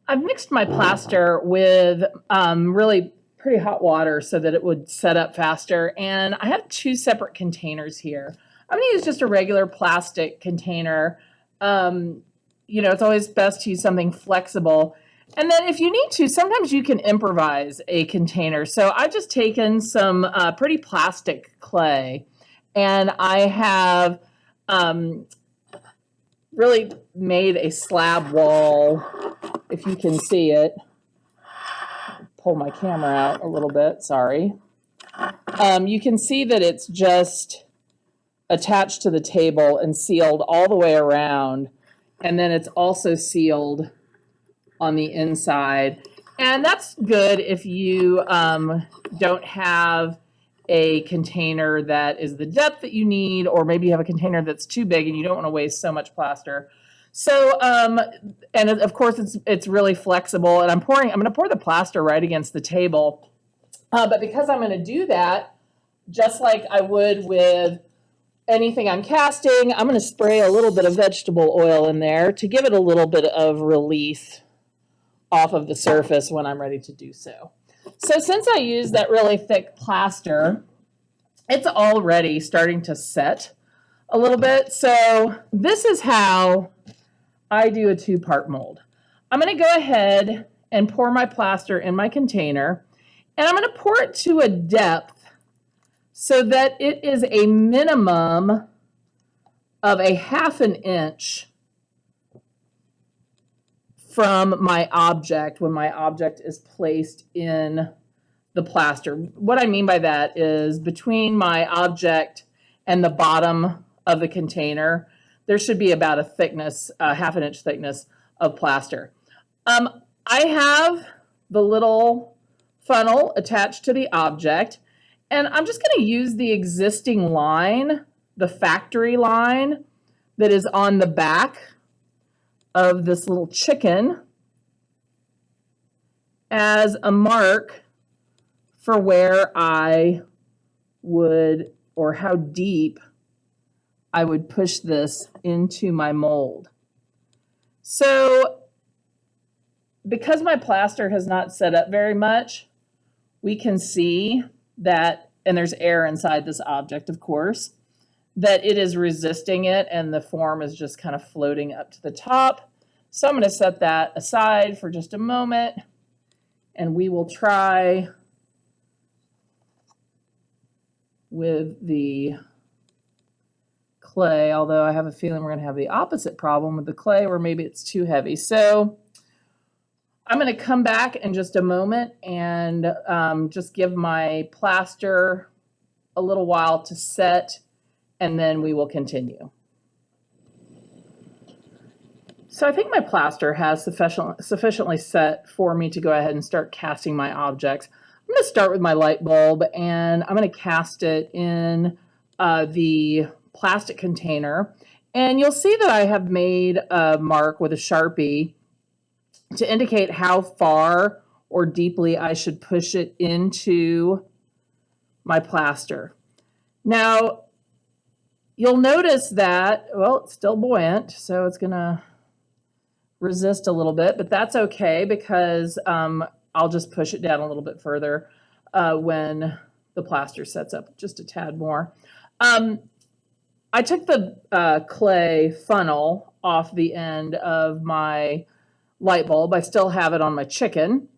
I've mixed my plaster with really pretty hot water so that it would set up faster. And I have two separate containers here. I'm going to use just a regular plastic container. It's always best to use something flexible. And then if you need to, sometimes you can improvise a container. So I've just taken some pretty plastic clay, and I have really made a slab wall, if you can see it. Pull my camera out a little bit, sorry. You can see that it's just attached to the table and sealed all the way around. And then it's also sealed on the inside. And that's good if you don't have a container that is the depth that you need, or maybe you have a container that's too big and you don't want to waste so much plaster. So, and of course it's really flexible, and I'm going to pour the plaster right against the table. But because I'm going to do that, just like I would with anything I'm casting, I'm going to spray a little bit of vegetable oil in there to give it a little bit of release off of the surface when I'm ready to do so. So since I used that really thick plaster, it's already starting to set a little bit. So this is how I do a two-part mold. I'm going to go ahead and pour my plaster in my container, and I'm going to pour it to a depth so that it is a minimum of a 1/2 inch from my object when my object is placed in the plaster. What I mean by that is between my object and the bottom of the container, there should be about a thickness, 1/2 inch thickness of plaster. I have the little funnel attached to the object, and I'm just going to use the existing line, the factory line that is on the back of this little chicken, as a mark for where I would, or how deep I would push this into my mold. So because my plaster has not set up very much, we can see that, and there's air inside this object, of course, that it is resisting it, and the form is just kind of floating up to the top. So I'm going to set that aside for just a moment, and we will try with the clay, although I have a feeling we're going to have the opposite problem with the clay, where maybe it's too heavy. So I'm going to come back in just a moment and just give my plaster a little while to set, and then we will continue. So I think my plaster has sufficiently set for me to go ahead and start casting my objects. I'm going to start with my light bulb, and I'm going to cast it in the plastic container. And you'll see that I have made a mark with a Sharpie to indicate how far or deeply I should push it into my plaster. Now, you'll notice that, well, it's still buoyant, so it's going to resist a little bit, but that's okay because I'll just push it down a little bit further when the plaster sets up just a tad more. I took the clay funnel off the end of my light bulb. I still have it on my chicken.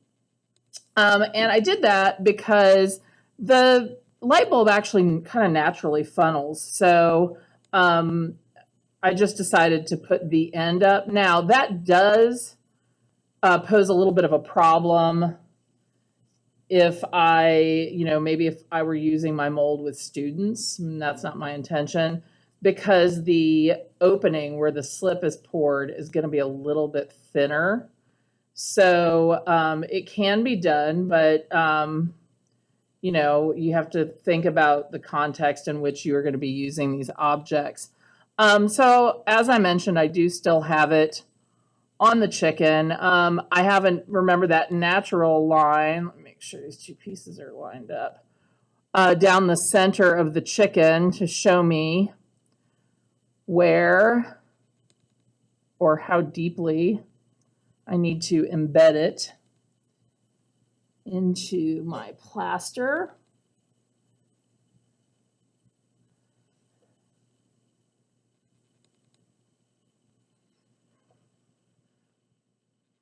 And I did that because the light bulb actually kind of naturally funnels. So I just decided to put the end up. Now that does pose a little bit of a problem if maybe if I were using my mold with students, and that's not my intention, because the opening where the slip is poured is going to be a little bit thinner. So it can be done, but you have to think about the context in which you are going to be using these objects. So as I mentioned, I do still have it on the chicken. I haven't remembered that natural line. Let me make sure these two pieces are lined up down the center of the chicken to show me where or how deeply I need to embed it into my plaster.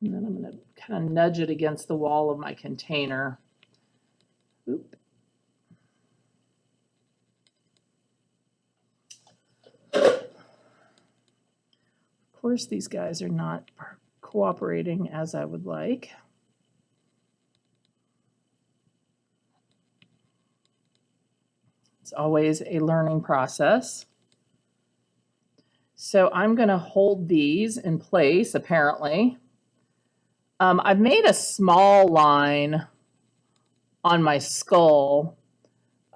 And then I'm going to kind of nudge it against the wall of my container. Oop. Of course, these guys are not cooperating as I would like. It's always a learning process. So I'm going to hold these in place, apparently. I've made a small line on my skull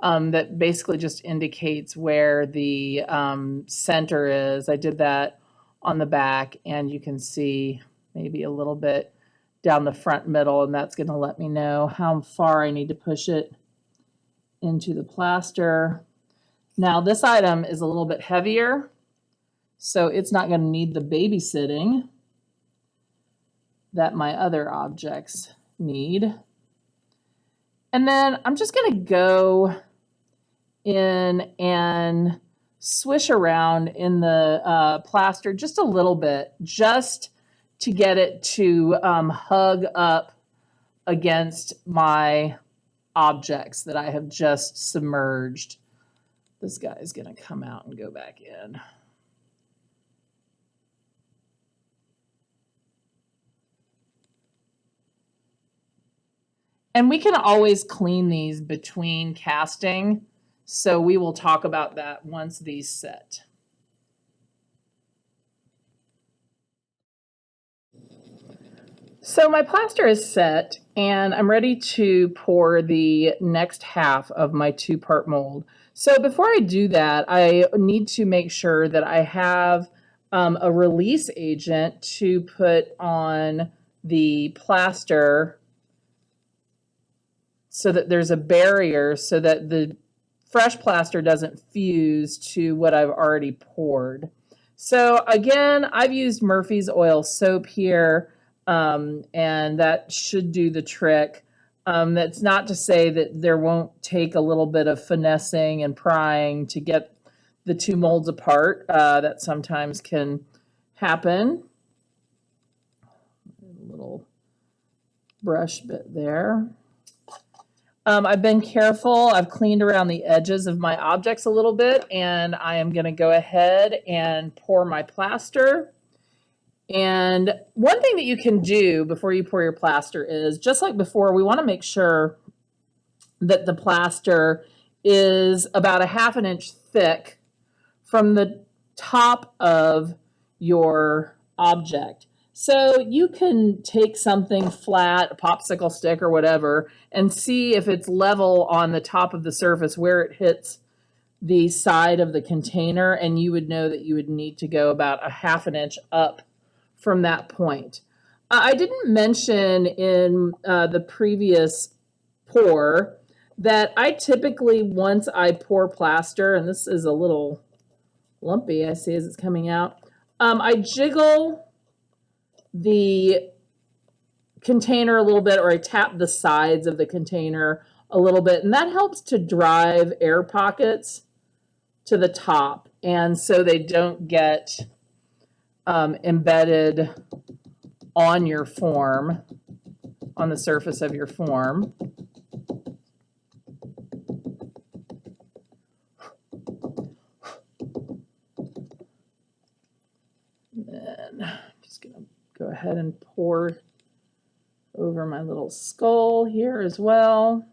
that basically just indicates where the center is. I did that on the back, and you can see maybe a little bit down the front middle, and that's going to let me know how far I need to push it into the plaster. Now this item is a little bit heavier, so it's not going to need the babysitting that my other objects need. And then I'm just going to go in and swish around in the plaster just a little bit, just to get it to hug up against my objects that I have just submerged. This guy is going to come out and go back in. And we can always clean these between casting, so we will talk about that once these set. So my plaster is set, and I'm ready to pour the next half of my two-part mold. So before I do that, I need to make sure that I have a release agent to put on the plaster so that there's a barrier so that the fresh plaster doesn't fuse to what I've already poured. So again, I've used Murphy's Oil Soap here, and that should do the trick. That's not to say that there won't take a little bit of finessing and prying to get the two molds apart. That sometimes can happen. A little brush bit there. I've been careful. I've cleaned around the edges of my objects a little bit, and I am going to go ahead and pour my plaster. And one thing that you can do before you pour your plaster is, just like before, we want to make sure that the plaster is about a ½ inch thick from the top of your object. So you can take something flat, a popsicle stick or whatever, and see if it's level on the top of the surface where it hits the side of the container, and you would know that you would need to go about a ½ inch up from that point. I didn't mention in the previous pour that I typically, once I pour plaster, and this is a little lumpy, I see as it's coming out, I jiggle the container a little bit, or I tap the sides of the container a little bit, and that helps to drive air pockets to the top, and so they don't get embedded on your form, on the surface of your form. And then I'm just going to go ahead and pour over my little skull here as well.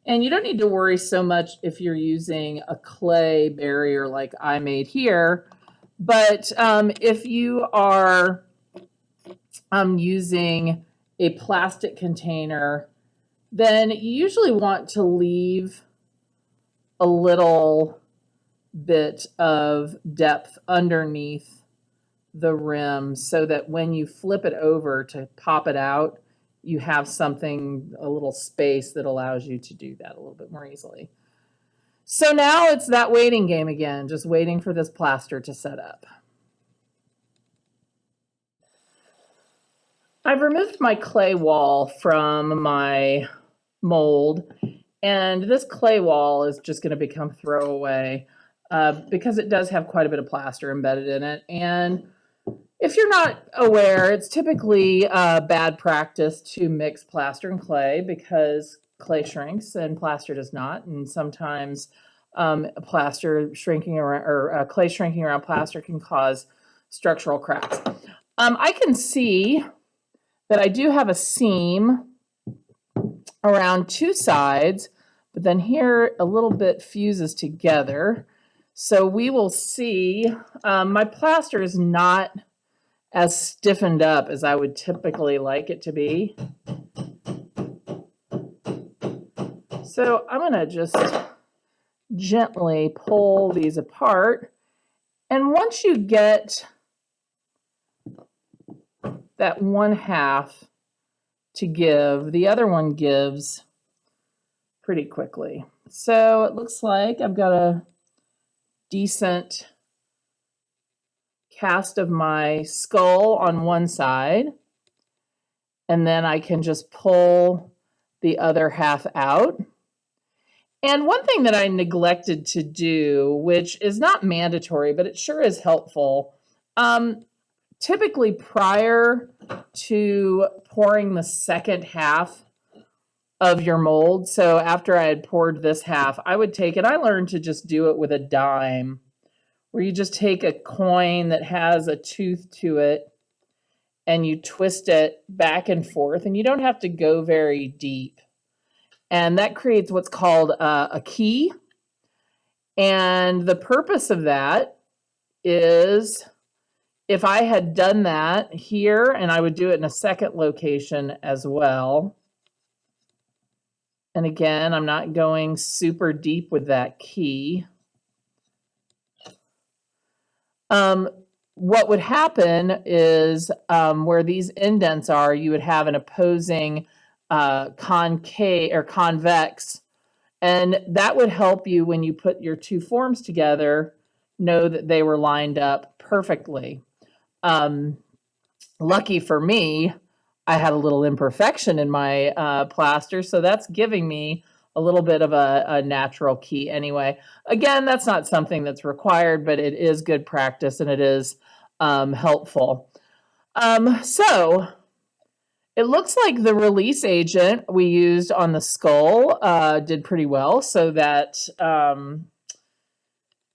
And you don't need to worry so much if you're using a clay barrier like I made here, but if you are using a plastic container, then you usually want to leave a little bit of depth underneath the rim so that when you flip it over to pop it out, you have something, a little space that allows you to do that a little bit more easily. So now it's that waiting game again, just waiting for this plaster to set up. I've removed my clay wall from my mold, and this clay wall is just going to become throwaway because it does have quite a bit of plaster embedded in it. And if you're not aware, it's typically bad practice to mix plaster and clay because clay shrinks and plaster does not. And sometimes plaster shrinking around or clay shrinking around plaster can cause structural cracks. I can see that I do have a seam around two sides, but then here a little bit fuses together. So we will see, my plaster is not as stiffened up as I would typically like it to be. So I'm going to just gently pull these apart. And once you get that one half to give, the other one gives pretty quickly. So it looks like I've got a decent cast of my skull on one side, and then I can just pull the other half out. And one thing that I neglected to do, which is not mandatory, but it sure is helpful, typically prior to pouring the second half of your mold, so after I had poured this half, I would take it, I learned to just do it with a dime, where you just take a coin that has a tooth to it and you twist it back and forth, and you don't have to go very deep. And that creates what's called a key. And the purpose of that is if I had done that here, and I would do it in a second location as well. And again, I'm not going super deep with that key. What would happen is where these indents are, you would have an opposing concave or convex, and that would help you when you put your two forms together know that they were lined up perfectly. Lucky for me, I had a little imperfection in my plaster, so that's giving me a little bit of a natural key anyway. Again, that's not something that's required, but it is good practice and it is helpful. So it looks like the release agent we used on the skull did pretty well. So that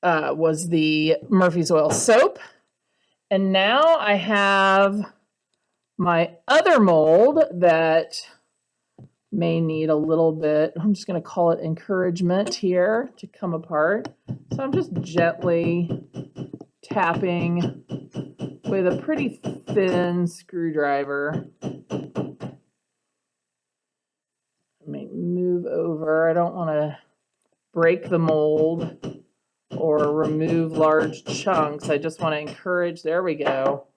was the Murphy's Oil soap. And now I have my other mold that may need a little bit, I'm just going to call it encouragement here to come apart. So I'm just gently tapping with a pretty thin screwdriver. Let me move over. I don't want to break the mold or remove large chunks. I just want to encourage, there we go,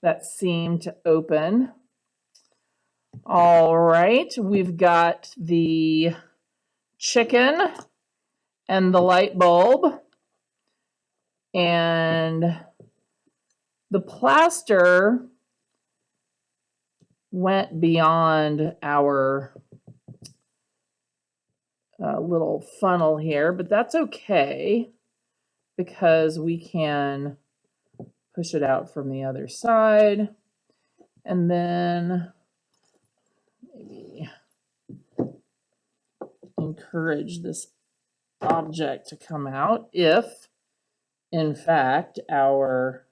that seam to open. All right, we've got the chicken and the light bulb, and the plaster went beyond our little funnel here, but that's okay because we can push it out from the other side, and then maybe encourage this object to come out if, in fact, our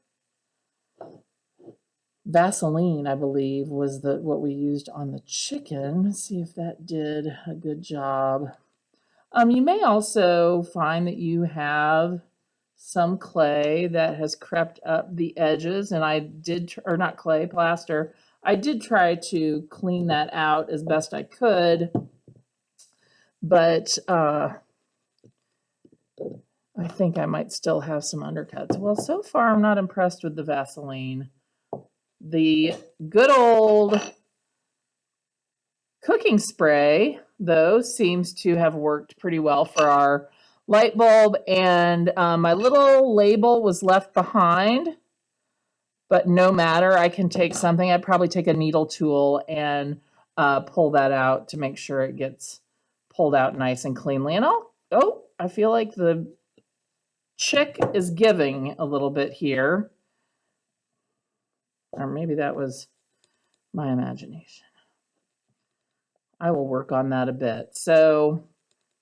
Vaseline, I believe, was what we used on the chicken. Let's see if that did a good job. You may also find that you have some clay that has crept up the edges, and I did, or not clay, plaster. I did try to clean that out as best I could, but I think I might still have some undercuts. Well, so far I'm not impressed with the Vaseline. The good old cooking spray, though, seems to have worked pretty well for our light bulb, and my little label was left behind, but no matter, I can take something. I'd probably take a needle tool and pull that out to make sure it gets pulled out nice and cleanly. And I feel like the chick is giving a little bit here. Or maybe that was my imagination. I will work on that a bit. So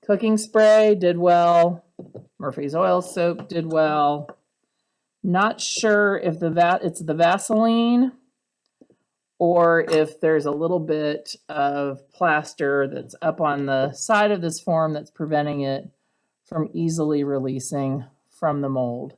cooking spray did well. Murphy's oil soap did well. Not sure if it's the Vaseline or if there's a little bit of plaster that's up on the side of this form that's preventing it from easily releasing from the mold.